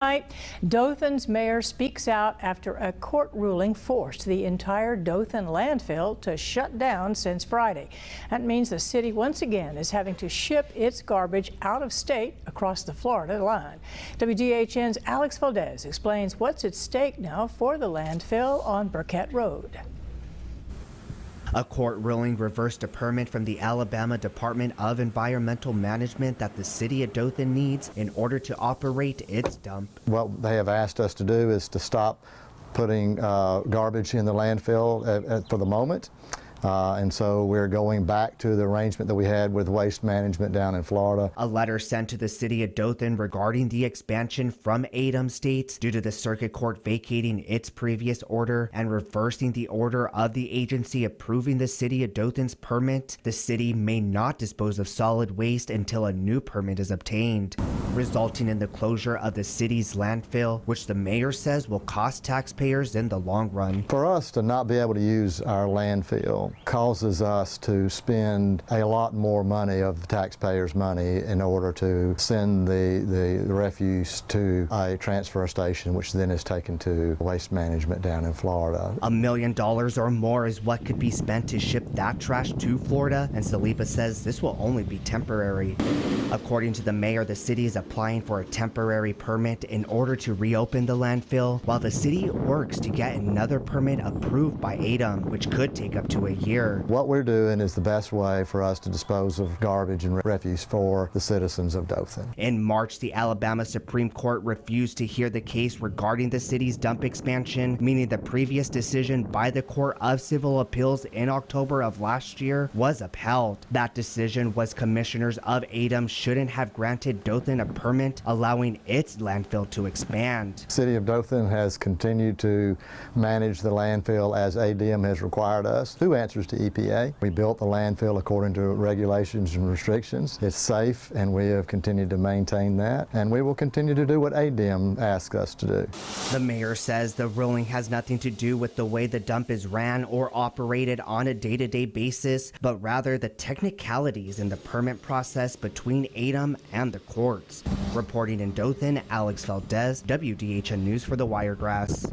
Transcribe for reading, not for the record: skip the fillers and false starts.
Tonight, Dothan's mayor speaks out after a court ruling forced the entire Dothan landfill to shut down since Friday. That means the city once again is having to ship its garbage out of state across the Florida line. WDHN's Alex Valdez explains what's at stake now for the landfill on Burkett Road. A court ruling reversed a permit from the Alabama Department of Environmental Management that the city of Dothan needs in order to operate its dump. What they have asked us to do is to stop putting garbage in the landfill for the moment. And so we're going back to the arrangement that we had with Waste Management down in Florida. A letter sent to the city of Dothan regarding the expansion from ADAM states due to the circuit court vacating its previous order and reversing the order of the agency approving the city of Dothan's permit. The city may not dispose of solid waste until a new permit is obtained, resulting in the closure of the city's landfill, which the mayor says will cost taxpayers in the long run. For us to not be able to use our landfill causes us to spend a lot more money of the taxpayers' money in order to send the refuse to a transfer station, which then is taken to Waste Management down in Florida. $1 million or more is what could be spent to ship that trash to Florida, and Saliba says this will only be temporary. According to the mayor, the city is applying for a temporary permit in order to reopen the landfill, while the city works to get another permit approved by ADAM, which could take up to a year. What we're doing is the best way for us to dispose of garbage and refuse for the citizens of Dothan. In March, the Alabama Supreme Court refused to hear the case regarding the city's dump expansion, meaning the previous decision by the Court of Civil Appeals in October of last year was upheld. That decision was commissioners of ADAM shouldn't have granted Dothan a permit allowing its landfill to expand. The city of Dothan has continued to manage the landfill as ADM has required us. Who answers to EPA? We built the landfill according to regulations and restrictions. It's safe, and we have continued to maintain that, and we will continue to do what ADM asks us to do. The mayor says the ruling has nothing to do with the way the dump is ran or operated on a day-to-day basis, but rather the technicalities in the permit process between ADAM and the courts. Reporting in Dothan, Alex Valdez, WDHN News for the Wiregrass.